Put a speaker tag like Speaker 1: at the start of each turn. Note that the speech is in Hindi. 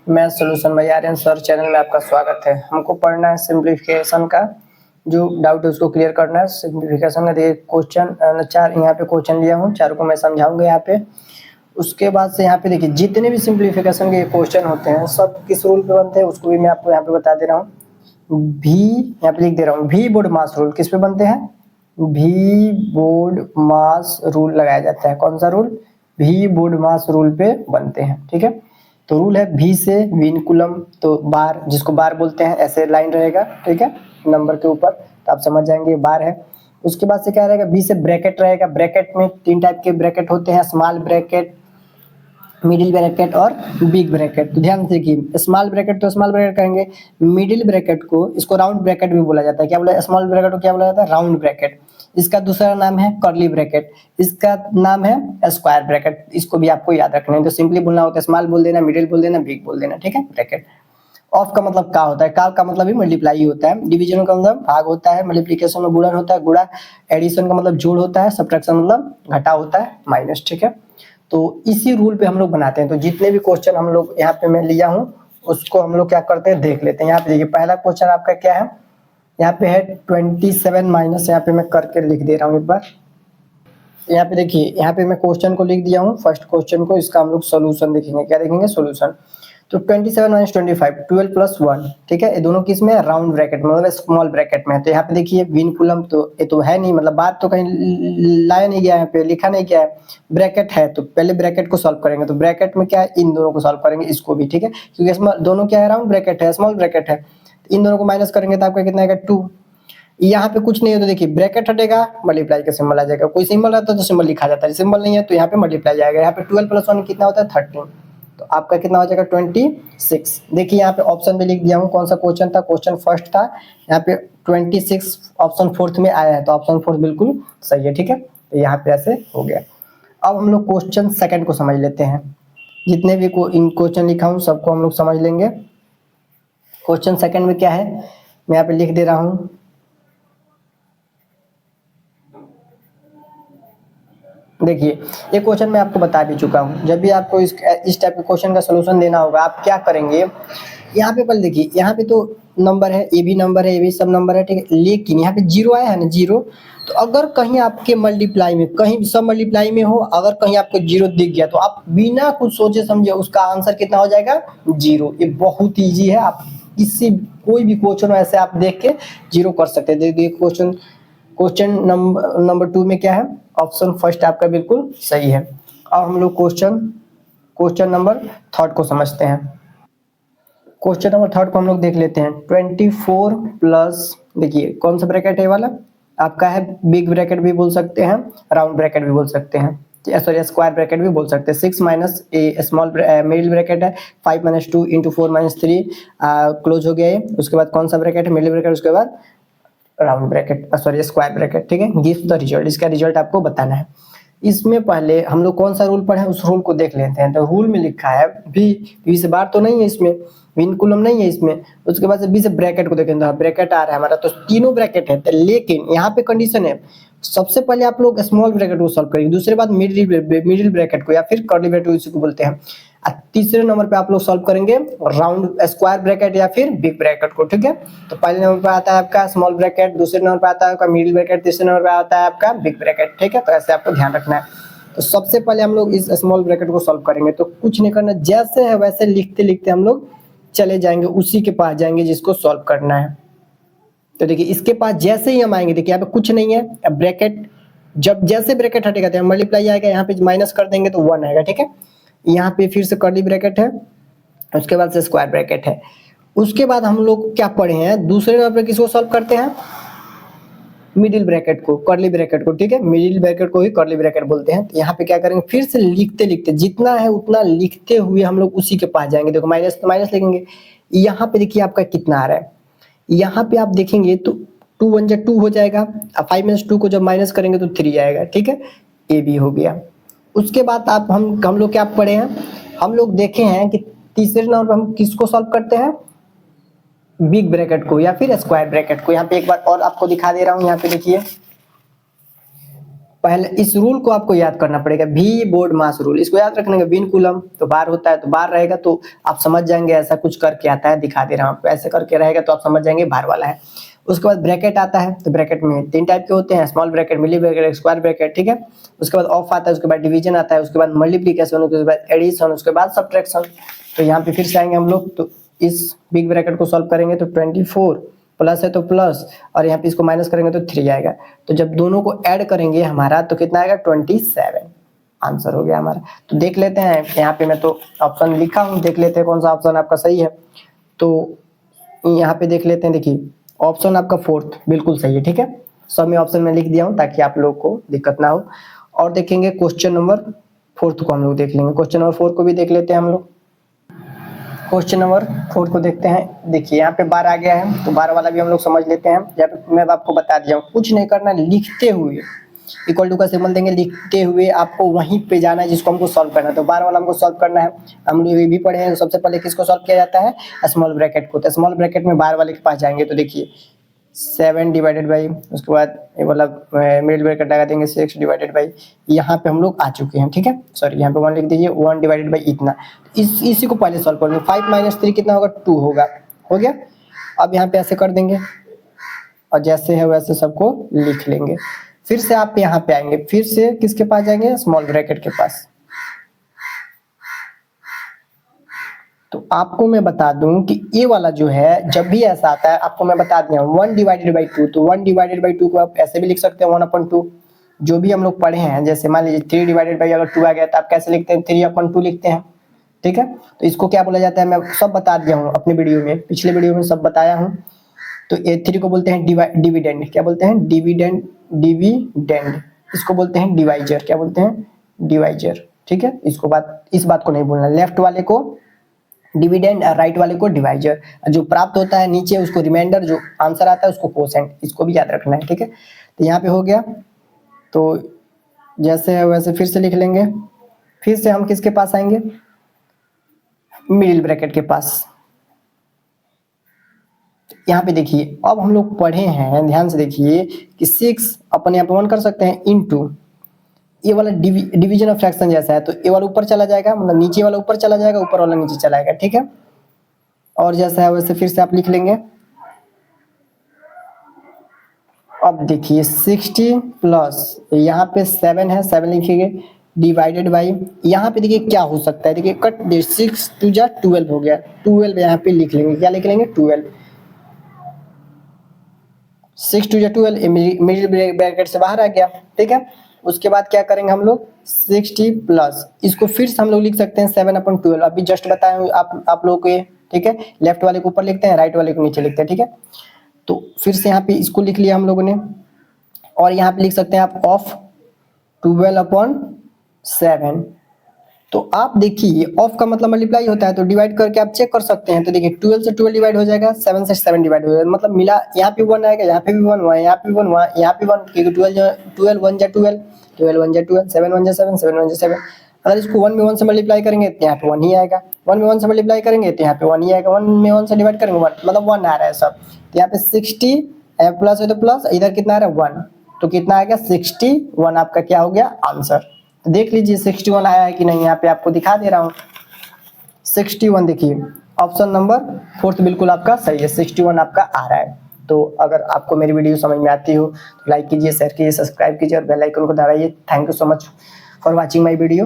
Speaker 1: मैं solution by Aryan sir channel में आपका स्वागत है। हमको पढ़ना है सिंप्लीफिकेशन का, जो डाउट है उसको क्लियर करना है। सिंप्लीफिकेशन का देखिए क्वेश्चन 4 यहाँ पे क्वेश्चन लिया हूँ, चारों को मैं समझाऊंगा यहाँ पे। उसके बाद से यहाँ पे देखिए जितने भी सिंप्लीफिकेशन के क्वेश्चन होते हैं सब किस रूल पे बनते हैं उसको भी मैं आपको यहाँ पे बता दे रहा हूँ। भी यहाँ पे लिख दे रहा हूँ, भी बोर्ड मास रूल किस पे बनते हैं? भी बोर्ड मास रूल लगाया जाता है। कौन सा रूल? भी बोर्ड मास रूल पे बनते हैं। ठीक है, तो रूल है भी से विन कुलम, तो बार जिसको बार बोलते हैं ऐसे लाइन रहेगा। ठीक है, नंबर के ऊपर, तो आप समझ जाएंगे बार है। उसके बाद से क्या रहेगा? बी से ब्रैकेट रहेगा। ब्रैकेट में 3 टाइप के ब्रैकेट होते हैं, स्मॉल ब्रैकेट, मिडिल ब्रैकेट और बिग ब्रैकेट। तो ध्यान से देखिए, स्मॉल ब्रैकेट तो स्मॉल ब्रैकेट कहेंगे, मिडिल ब्रैकेट को इसको राउंड ब्रैकेट भी बोला जाता है। क्या बोला है? स्मॉल ब्रैकेट को क्या बोला जाता है? Round bracket. इसका दूसरा नाम है कर्ली ब्रैकेट, इसका नाम है स्क्वायर ब्रैकेट। इसको भी आपको याद रखना है। तो सिंपली बोलना होता है स्मॉल बोल देना, मिडिल बोल देना, बिग बोल देना। ठीक है, ब्रैकेट। ऑफ का मतलब का होता है, का मतलब भी मल्टीप्लाई होता है। डिवीजन का मतलब भाग होता है, मल्टीप्लिकेशन में गुणन होता है, गुणा। एडिशन का मतलब जोड़ होता है, सब्ट्रैक्शन मतलब घटा होता है, माइनस। ठीक है, तो इसी रूल पे हम लोग बनाते हैं। तो जितने भी क्वेश्चन हम लोग यहाँ पे मैं लिया हूँ उसको हम लोग क्या करते हैं देख लेते हैं। यहाँ पे देखिए पहला क्वेश्चन आपका क्या है, यहाँ पे है 27 माइनस, यहाँ पे मैं करके लिख दे रहा हूँ एक बार। यहाँ पे देखिए, यहाँ पे मैं क्वेश्चन को लिख दिया हूँ, फर्स्ट क्वेश्चन को। इसका हम लोग सोल्यूशन देखेंगे। क्या देखेंगे? सोल्यूशन। तो 27 माइनस 25, 12 प्लस 1। ठीक है, ये दोनों किस में है? राउंड ब्रैकेट मतलब स्मॉल ब्रैकेट में है। तो यहाँ पे देखिए विन कुलम, तो ये तो है नहीं, मतलब बात तो कहीं लाया नहीं गया है, यहाँ पे लिखा नहीं गया है। ब्रैकेट है तो पहले ब्रैकेट को सॉल्व करेंगे। तो ब्रैकेट में क्या है? इन दोनों को सॉल्व करेंगे, इसको भी। ठीक है, क्योंकि दोनों क्या है? राउंड ब्रैकेट है, स्मॉल ब्रैकेट है। इन दोनों को माइनस करेंगे तो आपका कितना आएगा? 2। यहाँ पे कुछ नहीं है तो देखिए ब्रैकेट हटेगा, मल्टीप्लाई का सिंबल आ जाएगा। कोई सिंबल रहता है तो सिंबल लिखा जाता है, सिंबल नहीं है तो यहाँ पे मल्टीप्लाई जाएगा। यहाँ पे 12 प्लस 1 कितना होता है? 13। तो आपका कितना हो जाएगा? 26। देखिए यहाँ पे ऑप्शन भी लिख दिया हूँ। कौन सा क्वेश्चन था? क्वेश्चन फर्स्ट था। यहाँ पे 26 ऑप्शन फोर्थ में आया है, तो ऑप्शन फोर्थ बिल्कुल सही है। ठीक है, तो यहाँ पे ऐसे हो गया। अब हम लोग क्वेश्चन सेकंड को समझ लेते हैं। जितने भी इन क्वेश्चन लिखा हूँ सबको हम लोग समझ लेंगे। क्वेश्चन सेकंड में क्या है मैं यहाँ पे लिख दे रहा हूँ। देखिए ये क्वेश्चन मैं आपको बता भी चुका हूँ। जब भी आपको इस टाइप के क्वेश्चन का सलूशन देना होगा आप क्या करेंगे, यहाँ पे पहले देखिए, यहाँ पे तो नंबर है, ए भी नंबर है, ए भी सब नंबर है। ठीक है, लेकिन यहाँ पे जीरो आया है ना, जीरो। तो अगर कहीं आपके मल्टीप्लाई में, कहीं सब मल्टीप्लाई में हो, अगर कहीं आपको जीरो दिख गया तो आप बिना कुछ सोचे समझे उसका आंसर कितना हो जाएगा? जीरो। ये बहुत ईजी है, आप इससे कोई भी क्वेश्चन ऐसे आप देख के जीरो कर सकते हैं। देखिए क्वेश्चन नंबर 2 में क्या है? ऑप्शन फर्स्ट आपका बिल्कुल सही है। अब हम लोग क्वेश्चन नंबर थर्ड को समझते हैं। क्वेश्चन नंबर थर्ड को हम लोग देख लेते हैं। 24 प्लस, देखिए कौन सा ब्रैकेट है वाला आपका है? बिग ब्रैकेट भी बोल सकते हैं, राउंड ब्रैकेट भी बोल सकते हैं, सॉरी स्क्वायर ब्रैकेट भी बोल सकते हैं। 6 माइनस ए स्मॉल मिडिल ब्रैकेट है। 5 माइनस 2 इंटू 4 माइनस 3 क्लोज हो गया है। उसके बाद कौन सा ब्रैकेट है? Middle bracket. उसके बाद round bracket, sorry square bracket. ठीक है, गिव द रिजल्ट, इसका रिजल्ट आपको बताना है। इसमें पहले हम लोग कौन सा रूल पढ़े उस रूल को देख लेते हैं। तो रूल में लिखा है बी से बार तो नहीं है इसमें, विन कुलम नहीं है इसमें। उसके बाद से बी से ब्रैकेट को देखें तो ब्रैकेट आ रहा है हमारा, तो तीनों ब्रैकेट है। लेकिन यहाँ पे कंडीशन है, सबसे पहले आप लोग स्मॉल ब्रैकेट को सॉल्व करेंगे, दूसरे बाद मिडिल ब्रैकेट को या फिर कर्ली ब्रैकेट इसी को बोलते हैं, तीसरे नंबर पे आप लोग सॉल्व करेंगे राउंड स्क्वायर ब्रैकेट या फिर बिग ब्रैकेट को। ठीक है, तो पहले नंबर पे आता है आपका स्मॉल ब्रैकेट, दूसरे नंबर पे आता है आपका मिडिल ब्रैकेट, तीसरे नंबर पे आता है आपका बिग ब्रैकेट। ठीक है, तो ऐसे आपको ध्यान रखना है। तो सबसे पहले हम लोग इस स्मॉल ब्रैकेट को सॉल्व करेंगे। तो कुछ नहीं करना, जैसे है वैसे लिखते लिखते हम लोग चले जाएंगे, उसी के पास जाएंगे जिसको सॉल्व करना है। तो देखिए इसके पास जैसे ही हम आएंगे, देखिए यहाँ पे कुछ नहीं है, अब ब्रैकेट जब जैसे ब्रैकेट हटेगा तो मल्टीप्लाई आएगा, यहाँ पे माइनस कर देंगे तो 1 आएगा। ठीक है, यहाँ पे फिर से कर्ली ब्रैकेट है, उसके बाद से स्क्वायर ब्रैकेट है। उसके बाद हम लोग क्या पढ़े हैं, दूसरे नंबर पे किसको सॉल्व करते हैं? मिडिल ब्रैकेट को, कर्ली ब्रैकेट को। ठीक है, मिडिल ब्रैकेट को ही कर्ली ब्रैकेट बोलते हैं। तो यहाँ पे क्या करेंगे, फिर से लिखते लिखते जितना है उतना लिखते हुए हम लोग उसी के पास जाएंगे। देखो माइनस तो माइनस लिखेंगे। यहाँ पे देखिए आपका कितना आ रहा है, यहाँ पे आप देखेंगे तो 2 1 जा 2 हो जाएगा। अब 5 - 2 को जब माइनस करेंगे तो 3 आएगा। ठीक है, ए भी हो गया। उसके बाद आप हम लोग क्या पढ़े हैं, हम लोग देखे हैं कि तीसरे नंबर पर हम किसको सॉल्व करते हैं? बिग ब्रैकेट को या फिर स्क्वायर ब्रैकेट को। यहाँ पे एक बार और आपको दिखा दे रहा हूँ। यहाँ पे देखिए पहले इस रूल को आपको याद करना पड़ेगा, भी बोर्ड मास रूल, इसको याद रखने का। बीन कूलम तो बार होता है, तो बार रहेगा तो आप समझ जाएंगे ऐसा कुछ करके आता है, दिखा दे रहा हूं आपको, ऐसे करके रहेगा तो आप समझ जाएंगे बार वाला है। उसके बाद ब्रैकेट आता है, तो ब्रैकेट में 3 टाइप के होते हैं, स्मॉल ब्रैकेट, मिली ब्रैकेट, स्क्वायर ब्रैकेट, ठीक है। उसके बाद ऑफ आता है, उसके बाद डिवीजन आता है, उसके बाद मल्टीप्लिकेशन, उसके बाद एडिशन, उसके बाद सब्ट्रैक्शन। तो यहाँ पे फिर से आएंगे हम लोग, तो इस बिग ब्रैकेट को सॉल्व करेंगे तो 24 प्लस है तो प्लस, और यहाँ पे इसको माइनस करेंगे तो 3 आएगा। तो जब दोनों को ऐड करेंगे हमारा तो कितना आएगा 27 आंसर हो गया हमारा। तो देख लेते हैं, यहाँ पे मैं तो ऑप्शन लिखा हूँ, देख लेते हैं कौन सा ऑप्शन आपका सही है। तो यहाँ पे देख लेते हैं, देखिए ऑप्शन आपका 4th बिल्कुल सही है, ठीक है। सब में ऑप्शन में लिख दिया हूँ ताकि आप लोग को दिक्कत ना हो। और देखेंगे क्वेश्चन नंबर 4 को हम लोग देख लेंगे, क्वेश्चन नंबर 4 को भी देख लेते हैं हम लोग। क्वेश्चन नंबर 4 को देखते हैं, देखिए यहाँ पे बार आ गया है, तो बार वाला भी हम लोग समझ लेते हैं। यहाँ पे मैं आपको बता दिया हूँ, कुछ नहीं करना, लिखते हुए इक्वल टू का सिंबल देंगे, लिखते हुए आपको वहीं पे जाना है जिसको हमको सॉल्व करना है। तो बार वाला हमको सॉल्व करना है, हम लोग ये भी पढ़े हैं। सबसे पहले किसको सॉल्व किया जाता है, स्मॉल ब्रैकेट को। तो स्मॉल ब्रैकेट में बार वाले के पास जाएंगे, तो देखिए 7 डिवाइडेड बाई, उसके बाद ये वाला मिडिल ब्रैकेट लगा देंगे 6 डिवाइडेड बाई, यहाँ पे हम लोग आ चुके हैं, ठीक है। सॉरी यहाँ पे 1 लिख दीजिए, 1 डिवाइडेड बाई इतना। इसी को पहले सॉल्व करेंगे, 5 माइनस 3 कितना होगा, 2 होगा, हो गया। अब यहाँ पे ऐसे कर देंगे और जैसे है वैसे सबको लिख लेंगे। फिर से आप यहाँ पे आएंगे, फिर से किसके पास जाएंगे, स्मॉल ब्रैकेट के पास। तो आपको मैं बता दूं कि ये वाला जो है जब भी ऐसा आता है, आपको मैं बता दिया 1 डिवाइडेड बाई 2, तो 1 डिवाइडेड बाई 2 को आप ऐसे भी लिख सकते हैं 1/2, जो भी हम लोग पढ़े हैं। जैसे मान लीजिए 3 डिवाइडेड बाई अगर 2 आ गया तो आप कैसे लिखते हैं, 3/2 लिखते हैं, ठीक है। तो इसको क्या बोला जाता है, मैं सब बता दिया हूँ अपने वीडियो में, पिछले वीडियो में सब बताया हूँ। तो A3 को बोलते हैं डिविडेंड, क्या बोलते हैं, डिविडेंड। इसको बोलते हैं डिवाइजर, क्या बोलते हैं, डिवाइजर, ठीक है। इस बात को नहीं बोलना, लेफ्ट वाले को डिविडेंड और राइट वाले को डिवाइजर। जो प्राप्त होता है नीचे उसको रिमाइंडर, जो आंसर आता है उसको कोसेंट, इसको भी याद रखना है, ठीक है। तो यहाँ पे हो गया, तो जैसे है वैसे फिर से लिख लेंगे। फिर से हम किसके पास आएंगे, मिडिल ब्रैकेट के पास। यहाँ पे देखिए अब हम लोग पढ़े हैं, ध्यान से देखिए कि 6 अपन यहाँ पे 1 कर सकते हैं इनटू, ये वाला डिवीजन ऑफ फ्रैक्शन जैसा है, तो ये वाला ऊपर चला जाएगा, मतलब नीचे वाला ऊपर चला जाएगा, ऊपर वाला नीचे चला जाएगा, ठीक है। और जैसा है वैसे फिर से आप लिख लेंगे। अब देखिए 60 प्लस यहाँ पे 7 है, 7 लिखेंगे, डिवाइडेड बाई, यहाँ पे देखिए क्या हो सकता है, देखिए कट दे, 6 2 जा 12 हो गया, 12 यहाँ पे लिख लेंगे, क्या लिख लेंगे, 12। 6 2 जा 12 मिडिल ब्रैकेट से बाहर आ गया, ठीक है। उसके बाद क्या करेंगे हम लोग, 60 प्लस, इसको फिर से हम लोग लिख सकते हैं 7/12, अभी जस्ट बताए आप लोगों को ये, ठीक है। लेफ्ट वाले को ऊपर लिखते हैं, राइट वाले को नीचे लिखते हैं, ठीक है। तो फिर से यहाँ पे इसको लिख लिया हम लोगों ने, और यहाँ पे लिख सकते हैं आप ऑफ 12/7। तो आप देखिए ऑफ का मतलब मल्टीप्लाई होता है, तो डिवाइड करके आप चेक कर सकते हैं। तो देखिए 12 से 12 डिवाइड हो जाएगा, 7 से 7 डिवाइड हो जाएगा, मतलब मिला, यहाँ पे 1 आएगा, यहाँ पे भी 1 हुआ, यहाँ पे 1 हुआ, यहाँ पे 1, क्योंकि 12 1 जा 12, 12 1 जा 12, 7 1 जा 7, 7 1 जा 7। अगर इसको 1 में 1 से मल्टीप्लाई करेंगे तो यहाँ पे 1 ही आएगा, 1 में 1 से मल्टीप्लाई करेंगे तो यहाँ पे 1 ही आएगा, 1 में 1 से डिवाइड करेंगे 1, मतलब 1 आ रहा है सब। तो यहाँ पे 60 प्लस है तो प्लस, इधर कितना आ रहा है 1, तो कितना आएगा 61 आपका क्या हो गया आंसर। तो देख लीजिए 61 आया है कि नहीं, यहाँ पे आपको दिखा दे रहा हूँ 61, देखिए ऑप्शन नंबर 4 बिल्कुल आपका सही है, 61 आपका आ रहा है। तो अगर आपको मेरी वीडियो समझ में आती हो तो लाइक कीजिए, शेयर कीजिए, सब्सक्राइब कीजिए और बेल आइकन को दबाइए। Thank you so much for watching my video.